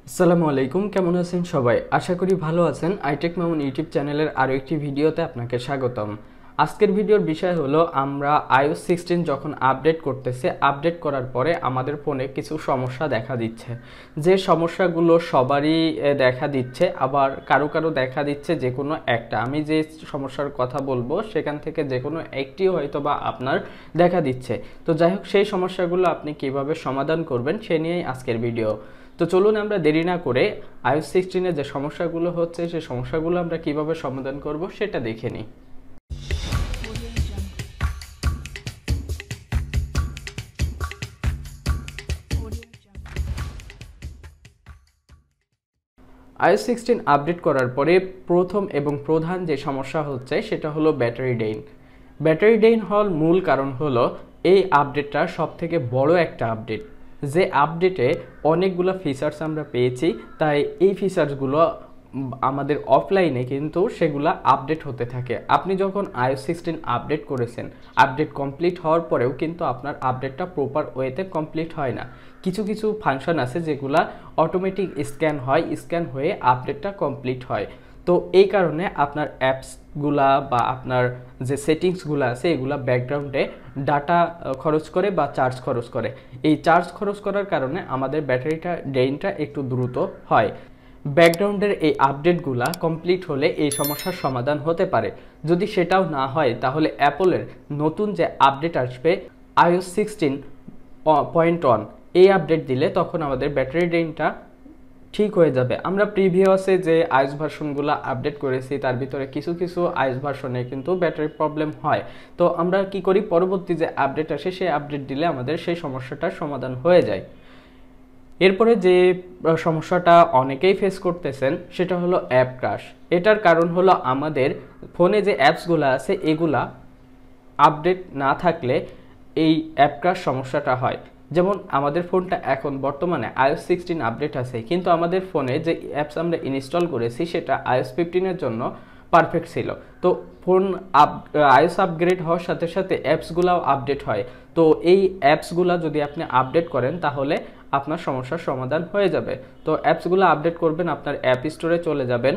আসসালামু আলাইকুম, কেমন আছেন সবাই? আশা করি ভালো আছেন। আইটেক মামুন ইউটিউব চ্যানেলের আরও একটি ভিডিওতে আপনাকে স্বাগতম। আজকের ভিডিওর বিষয় হলো আমরা iOS 16 যখন আপডেট করতেছে, আপডেট করার পরে আমাদের ফোনে কিছু সমস্যা দেখা দিচ্ছে। যে সমস্যাগুলো সবারই দেখা দিচ্ছে, আবার কারো কারো দেখা দিচ্ছে যে কোনো একটা। আমি যে সমস্যার কথা বলবো সেখান থেকে যে কোনো একটিও হয়তো বা আপনার দেখা দিচ্ছে। তো যাই হোক, সেই সমস্যাগুলো আপনি কিভাবে সমাধান করবেন সে নিয়েই আজকের ভিডিও। তো চলুন আমরা দেরি না করে iOS 16 এর যে সমস্যাগুলো হচ্ছে সেই সমস্যাগুলো আমরা কিভাবে সমাধান করব সেটা দেখে নিই। iOS 16 আপডেট করার পরে প্রথম এবং প্রধান যে সমস্যা হচ্ছে সেটা হলো ব্যাটারি ড্রেন। ব্যাটারি ড্রেন হওয়ার মূল কারণ হলো এই আপডেটটা সবথেকে বড় একটা আপডেট। যে আপডেটে অনেকগুলো ফিচার্স আমরা পেয়েছি, তাই এই ফিচার্সগুলো আমাদের অফলাইনে কিন্তু সেগুলো আপডেট হতে থাকে। আপনি যখন iOS 16 আপডেট করেছেন, আপডেট কমপ্লিট হওয়ার পরেও কিন্তু আপনার আপডেটটা প্রপার ওয়েতে কমপ্লিট হয় না। কিছু কিছু ফাংশন আছে যেগুলা অটোমেটিক স্ক্যান হয়, স্ক্যান হয়ে আপডেটটা কমপ্লিট হয়। তো এই কারণে আপনার অ্যাপসগুলা বা আপনার যে সেটিংসগুলো আছে এগুলা ব্যাকগ্রাউন্ডে ডাটা খরচ করে বা চার্জ খরচ করে। এই চার্জ খরচ করার কারণে আমাদের ব্যাটারিটা ড্রেনটা একটু দ্রুত হয়। ব্যাকগ্রাউন্ডের এই আপডেটগুলা কমপ্লিট হলে এই সমস্যার সমাধান হতে পারে। যদি সেটাও না হয় তাহলে অ্যাপলের নতুন যে আপডেট আসবে iOS 16.1, এই আপডেট দিলে তখন আমাদের ব্যাটারি ড্রেনটা ঠিক হয়ে যাবে। আমরা প্রিভিয়াসে যে iOS ভার্সনগুলো আপডেট করেছি তার ভিতরে কিছু কিছু iOS ভার্সনে কিন্তু ব্যাটারি প্রবলেম হয়। তো আমরা কি করি, পরবর্তী যে আপডেট আসে সেই আপডেট দিলে আমাদের সেই সমস্যাটার সমাধান হয়ে যায়। এরপরে যে সমস্যাটা অনেকেই ফেস করতেছেন সেটা হলো অ্যাপ ক্রাশ। এটার কারণ হলো আমাদের ফোনে যে অ্যাপসগুলো আছে এগুলা আপডেট না থাকলে এই অ্যাপ ক্রাশ সমস্যাটা হয়। যেমন আমাদের ফোনটা এখন বর্তমানে iOS 16 আপডেট আছে, কিন্তু আমাদের ফোনে যে অ্যাপস আমরা ইনস্টল করেছি সেটা iOS 15 এর জন্য পারফেক্ট ছিল। তো ফোন iOS আপগ্রেড হওয়ার সাথে সাথে অ্যাপসগুলোও আপডেট হয়। তো এই অ্যাপসগুলো যদি আপনি আপডেট করেন তাহলে আপনার সমস্যার সমাধান হয়ে যাবে। তো অ্যাপসগুলো আপডেট করবেন, আপনার অ্যাপ স্টোরে চলে যাবেন।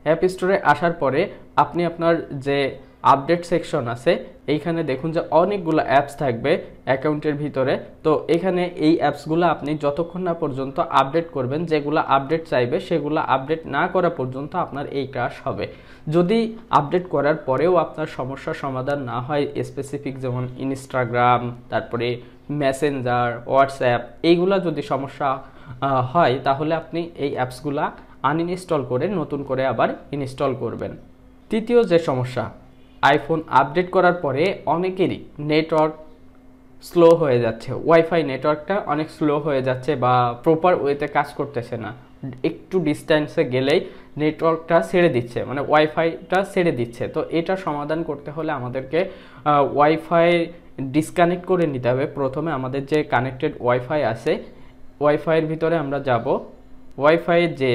অ্যাপ স্টোরে আসার পরে আপনি আপনার যে আপডেট সেকশন আছে এইখানে দেখুন যে অনেকগুলো অ্যাপস থাকবে অ্যাকাউন্টের ভিতরে। তো এখানে এই অ্যাপসগুলো আপনি যতক্ষণ না পর্যন্ত আপডেট করবেন, যেগুলো আপডেট চাইবে সেগুলো আপডেট না করা পর্যন্ত আপনার এই ক্রাশ হবে। যদি আপডেট করার পরেও আপনার সমস্যার সমাধান না হয়, স্পেসিফিক যেমন ইনস্টাগ্রাম, তারপরে মেসেঞ্জার, হোয়াটসঅ্যাপ, এইগুলা যদি সমস্যা হয় তাহলে আপনি এই অ্যাপসগুলা আনইনস্টল করে নতুন করে আবার ইনস্টল করবেন। তৃতীয় যে সমস্যা, আইফোন আপডেট করার পরে অনেকেরই নেটওয়ার্ক স্লো হয়ে যাচ্ছে। ওয়াইফাই নেটওয়ার্কটা অনেক স্লো হয়ে যাচ্ছে বা প্রপার ওয়েতে কাজ করতেছে না। একটু ডিস্ট্যান্সে গেলেই নেটওয়ার্কটা ছেড়ে দিচ্ছে, মানে ওয়াইফাইটা ছেড়ে দিচ্ছে। তো এটা সমাধান করতে হলে আমাদেরকে ওয়াইফাই ডিসকানেক্ট করে নিতে হবে। প্রথমে আমাদের যে কানেক্টেড ওয়াইফাই আছে ওয়াইফাইয়ের ভিতরে আমরা যাব। ওয়াইফাই যে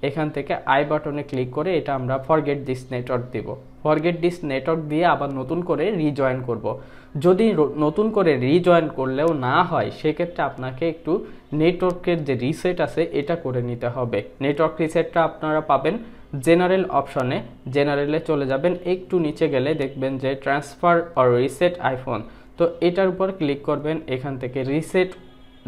এখান থেকে আই বাটনে ক্লিক করে এটা আমরা ফরগেট দিস নেটওয়ার্ক দেব। ফরগেট দিস নেটওয়ার্ক দিয়ে আবার নতুন করে রিজয়েন করব। যদি নতুন করে রিজয়েন করলেও না হয় সেক্ষেত্রে আপনাকে একটু নেটওয়ার্কের যে রিসেট আছে এটা করে নিতে হবে। নেটওয়ার্ক রিসেটটা আপনারা পাবেন জেনারেল অপশনে। জেনারেলে চলে যাবেন, একটু নিচে গেলে দেখবেন যে ট্রান্সফার অর রিসেট আইফোন। তো এটার উপর ক্লিক করবেন, এখান থেকে রিসেট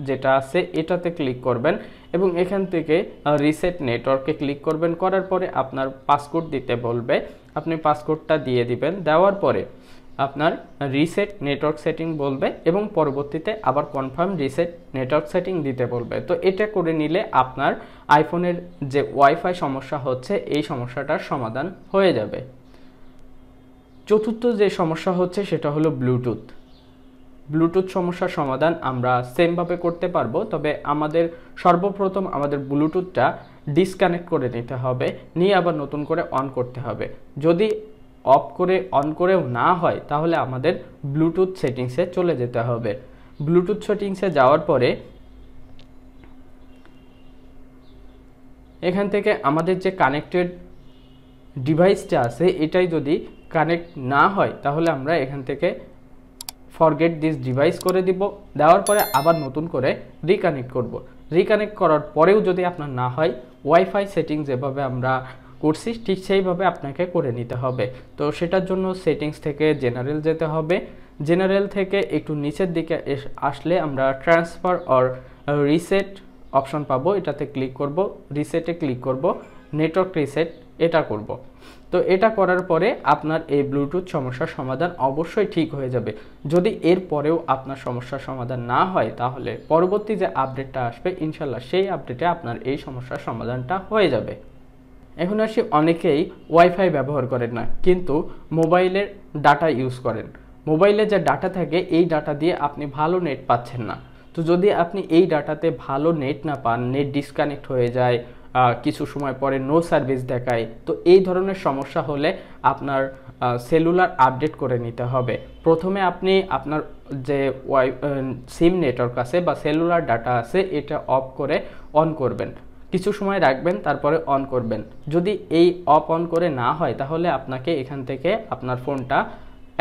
যেটা আছে এটাতে ক্লিক করবেন এবং এখান থেকে রিসেট নেটওয়ার্কে ক্লিক করবেন। করার পরে আপনার পাসওয়ার্ড দিতে বলবে, আপনি পাসওয়ার্ডটা দিয়ে দিবেন। দেওয়ার পরে আপনার রিসেট নেটওয়ার্ক সেটিং বলবে এবং পরবর্তীতে আবার কনফার্ম রিসেট নেটওয়ার্ক সেটিং দিতে বলবে। তো এটা করে নিলে আপনার আইফোনের যে ওয়াইফাই সমস্যা হচ্ছে এই সমস্যাটার সমাধান হয়ে যাবে। চতুর্থ যে সমস্যা হচ্ছে সেটা হলো ব্লুটুথ। ব্লুটুথ সমস্যার সমাধান আমরা সেমভাবে করতে পারবো, তবে আমাদের সর্বপ্রথম আমাদের ব্লুটুথটা ডিসকানেক্ট করে নিতে হবে, নিয়ে আবার নতুন করে অন করতে হবে। যদি অফ করে অন করেও না হয় তাহলে আমাদের ব্লুটুথ সেটিংসে চলে যেতে হবে। ব্লুটুথ সেটিংসে যাওয়ার পরে এখান থেকে আমাদের যে কানেক্টেড ডিভাইসটা আছে এটাই যদি কানেক্ট না হয় তাহলে আমরা এখান থেকে ফরগেট দিস ডিভাইস করে দিব। দেওয়ার পরে আবার নতুন করে রিকানেক্ট করব। রিকানেক্ট করার পরেও যদি আপনার না হয়, ওয়াইফাই সেটিংস যেভাবে আমরা করছি ঠিক সেইভাবে আপনাকে করে নিতে হবে। তো সেটার জন্য সেটিংস থেকে জেনারেল যেতে হবে। জেনারেল থেকে একটু নিচের দিকে আসলে আমরা ট্রান্সফার অর রিসেট অপশন পাবো, এটাতে ক্লিক করব। রিসেটে ক্লিক করব, নেটওয়ার্ক রিসেট এটা করব। তো এটা করার পরে আপনার এই ব্লুটুথ সমস্যার সমাধান অবশ্যই ঠিক হয়ে যাবে। যদি এর পরেও আপনার সমস্যার সমাধান না হয়, তাহলে পরবর্তী যে আপডেটটা আসবে ইনশাল্লাহ সেই আপডেটে আপনার এই সমস্যার সমাধানটা হয়ে যাবে। এখন আসি, অনেকেই ওয়াইফাই ব্যবহার করেন না কিন্তু মোবাইলের ডাটা ইউজ করেন। মোবাইলে যে ডাটা থাকে এই ডাটা দিয়ে আপনি ভালো নেট পাচ্ছেন না। তো যদি আপনি এই ডাটাতে ভালো নেট না পান, নেট ডিসকানেক্ট হয়ে যায়, কিছু সময় পরে নো সার্ভিস দেখায়, তো এই ধরনের সমস্যা হলে আপনার সেলুলার আপডেট করে নিতে হবে। প্রথমে আপনি আপনার যে সিম নেটওয়ার্ক আছে বা সেলুলার ডাটা আছে এটা অফ করে অন করবেন, কিছু সময় রাখবেন, তারপরে অন করবেন। যদি এই অফ অন করে না হয় তাহলে আপনাকে এখান থেকে আপনার ফোনটা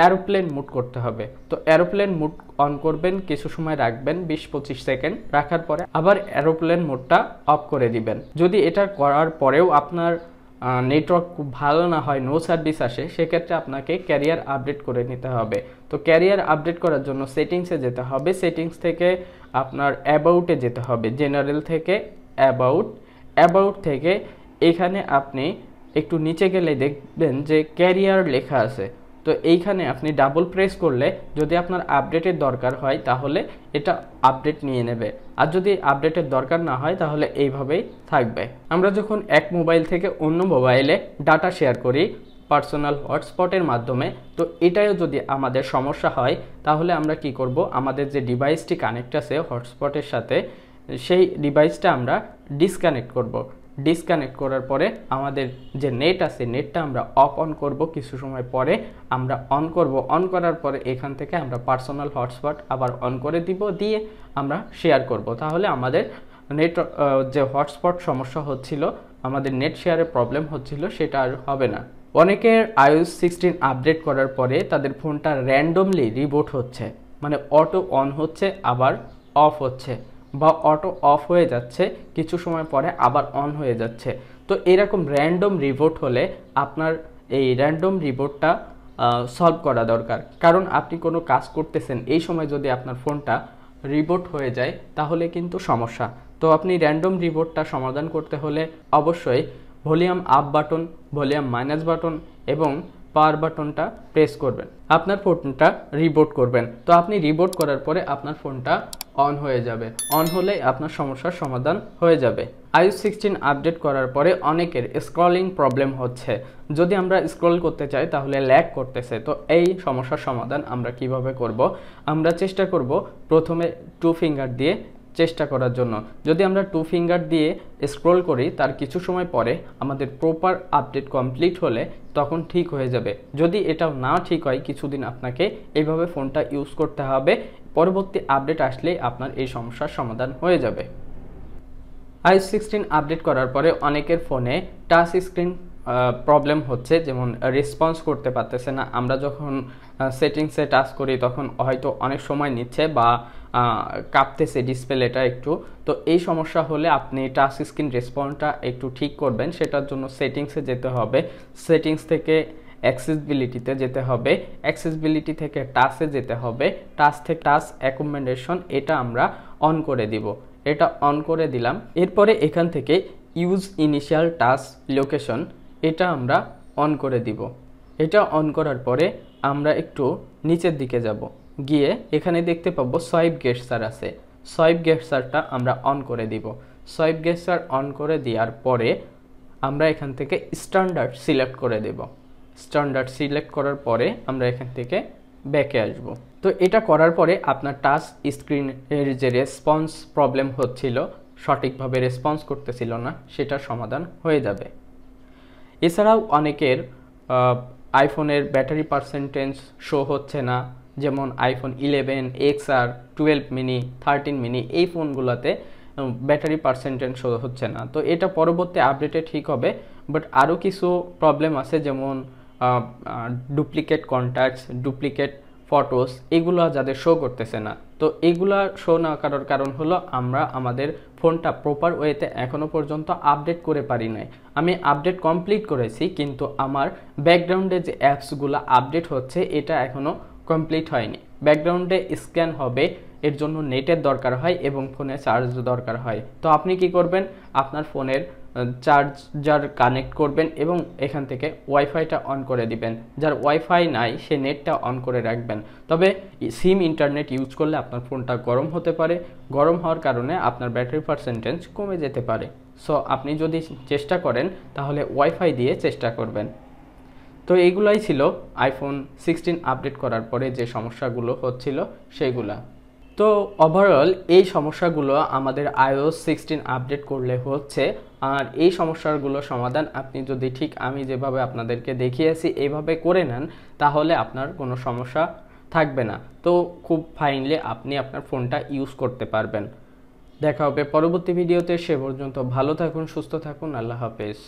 এরোপ্লেন মুড করতে হবে। তো এরোপ্লেন মুড অন করবেন, কিছু সময় রাখবেন 20-25 সেকেন্ড, রাখার পরে আবার এরোপ্লেন মুডটা অফ করে দিবেন। যদি এটা করার পরেও আপনার নেটওয়ার্ক খুব ভালো না হয়, নো সার্ভিস আসে, সেক্ষেত্রে আপনাকে ক্যারিয়ার আপডেট করে নিতে হবে। তো ক্যারিয়ার আপডেট করার জন্য সেটিংসে যেতে হবে, সেটিংস থেকে আপনার অ্যাবাউটে যেতে হবে, জেনারেল থেকে অ্যাবাউট থেকে এখানে আপনি একটু নিচে গেলে দেখবেন যে ক্যারিয়ার লেখা আছে। তো এইখানে আপনি ডাবল প্রেস করলে যদি আপনার আপডেটের দরকার হয় তাহলে এটা আপডেট নিয়ে নেবে, আর যদি আপডেটের দরকার না হয় তাহলে এইভাবেই থাকবে। আমরা যখন এক মোবাইল থেকে অন্য মোবাইলে ডাটা শেয়ার করি পার্সোনাল হটস্পটের মাধ্যমে, তো এটাও যদি আমাদের সমস্যা হয় তাহলে আমরা কি করব, আমাদের যে ডিভাইসটি কানেক্ট আছে হটস্পটের সাথে সেই ডিভাইসটা আমরা ডিসকানেক্ট করব। ডিসকানেক্ট করার পরে আমাদের যে নেট আছে নেটটা আমরা অফ অন করব, কিছু সময় পরে আমরা অন করব। অন করার পরে এখান থেকে আমরা পার্সোনাল হটস্পট আবার অন করে দিব, দিয়ে আমরা শেয়ার করব। তাহলে আমাদের নেট যে হটস্পট সমস্যা হচ্ছিল, আমাদের নেট শেয়ারের প্রবলেম হচ্ছিল, সেটা আর হবে না। অনেকের iOS 16 আপডেট করার পরে তাদের ফোনটা র্যান্ডমলি রিবুট হচ্ছে, মানে অটো অন হচ্ছে আবার অফ হচ্ছে, বা অটো অফ হয়ে যাচ্ছে, কিছু সময় পরে আবার অন হয়ে যাচ্ছে। তো এরকম র্যান্ডম রিবুট হলে আপনার এই র্যান্ডম রিবুটটা সলভ করা দরকার। কারণ আপনি কোনো কাজ করতেছেন, এই সময় যদি আপনার ফোনটা রিবুট হয়ে যায় তাহলে কিন্তু সমস্যা। তো আপনি র্যান্ডম রিবুটটা সমাধান করতে হলে অবশ্যই volume up button, volume minus button এবং পাওয়ার বাটনটা প্রেস করবেন, আপনার ফোনটা রিবুট করবেন। তো আপনি রিবুট করার পরে আপনার ফোনটা অন হয়ে যাবে, অন হলে আপনার সমস্যার সমাধান হয়ে যাবে। iOS 16 আপডেট করার পরে অনেকের স্ক্রলিং প্রবলেম হচ্ছে, যদি আমরা স্ক্রল করতে চাই তাহলে ল্যাগ করতেছে। তো এই সমস্যার সমাধান আমরা কিভাবে করব, আমরা চেষ্টা করব প্রথমে 2 ফিঙ্গার দিয়ে চেষ্টা করার জন্য। যদি আমরা 2 ফিঙ্গার দিয়ে স্ক্রল করি, তার কিছু সময় পরে আমাদের প্রপার আপডেট কমপ্লিট হলে তখন ঠিক হয়ে যাবে। যদি এটাও না ঠিক হয়, কিছুদিন আপনাকে এইভাবে ফোনটা ইউজ করতে হবে, পরবর্তী আপডেট আসলেই আপনার এই সমস্যার সমাধান হয়ে যাবে। iOS 16 আপডেট করার পরে অনেকের ফোনে টাচ স্ক্রিন প্রবলেম হচ্ছে, যেমন রেসপন্স করতে পারতেছে না। আমরা যখন সেটিংসে টাচ করি তখন হয়তো অনেক সময় নিচ্ছে বা কাঁপতেছে ডিসপ্লেটা একটু। তো এই সমস্যা হলে আপনি টাচ স্ক্রিন রেসপন্সটা একটু ঠিক করবেন, সেটার জন্য সেটিংসে যেতে হবে, সেটিংস থেকে অ্যাক্সেসিবিলিটিতে যেতে হবে, অ্যাক্সেসিবিলিটি থেকে টাচে যেতে হবে, টাচ থেকে টাচ অ্যাকোমোডেশন এটা আমরা অন করে দিব। এটা অন করে দিলাম, এরপরে এখান থেকে ইউজ ইনিশিয়াল টাচ লোকেশন এটা আমরা অন করে দিব। এটা অন করার পরে আমরা একটু নিচের দিকে যাব, গিয়ে এখানে দেখতে পাবো সোয়াইপ গেস্টার আছে, সোয়াইপ গেস্টারটা আমরা অন করে দিব। সোয়াইপ গেস্টার অন করে দেওয়ার পরে আমরা এখান থেকে স্ট্যান্ডার্ড সিলেক্ট করে দেব। স্ট্যান্ডার্ড সিলেক্ট করার পরে আমরা এখান থেকে ব্যাকে আসব। তো এটা করার পরে আপনার টাচ স্ক্রিনের যে রেসপন্স প্রবলেম হচ্ছিল, সঠিকভাবে রেসপন্স করতেছিল না, সেটার সমাধান হয়ে যাবে। এছাড়াও অনেকের আইফোনের ব্যাটারি পার্সেন্টেজ শো হচ্ছে না, যেমন আইফোন 11, XR, 12 মিনি, 13 মিনি এই ফোনগুলোতে ব্যাটারি পার্সেন্টেজ শো হচ্ছে না। তো এটা পরবর্তী আপডেটে ঠিক হবে, বাট আরও কিছু প্রবলেম আছে, যেমন ডুপ্লিকেট কন্ট্যাক্টস, ডুপ্লিকেট ফটোস এগুলো যাদের শো করতেছে না। তো এগুলা শো না করার কারণ হলো আমরা আমাদের ফোনটা প্রপার ওয়েতে এখনও পর্যন্ত আপডেট করে পারি নাই। আমি আপডেট কমপ্লিট করেছি, কিন্তু আমার ব্যাকগ্রাউন্ডে যে অ্যাপসগুলো আপডেট হচ্ছে এটা এখনও কমপ্লিট হয়নি। ব্যাকগ্রাউন্ডে স্ক্যান হবে, এর জন্য নেটের দরকার হয় এবং ফোনে চার্জ দরকার হয়। তো আপনি কি করবেন, আপনার ফোনের চার্জার কানেক্ট করবেন এবং এখান থেকে ওয়াইফাইটা অন করে দিবেন। যার ওয়াইফাই নাই সে নেটটা অন করে রাখবেন। তবে সিম ইন্টারনেট ইউজ করলে আপনার ফোনটা গরম হতে পারে, গরম হওয়ার কারণে আপনার ব্যাটারি পার্সেন্টেজ কমে যেতে পারে। সো আপনি যদি চেষ্টা করেন তাহলে ওয়াইফাই দিয়ে চেষ্টা করবেন। তো এইগুলাই ছিল আইফোন 16 আপডেট করার পরে যে সমস্যাগুলো হচ্ছিল সেগুলা। তো ওভারঅল এই সমস্যাগুলো আমাদের iOS 16 আপডেট করলে হচ্ছে। আর এই সমস্যাগুলো সমাধান আপনি যদি ঠিক আমি যেভাবে আপনাদেরকে দেখিয়েছি এইভাবে করে নেন তাহলে আপনার কোনো সমস্যা থাকবে না। তো খুব ফাইনলি আপনি আপনার ফোনটা ইউজ করতে পারবেন। দেখা হবে পরবর্তী ভিডিওতে, সে পর্যন্ত ভালো থাকুন, সুস্থ থাকুন, আল্লাহ হাফেজ।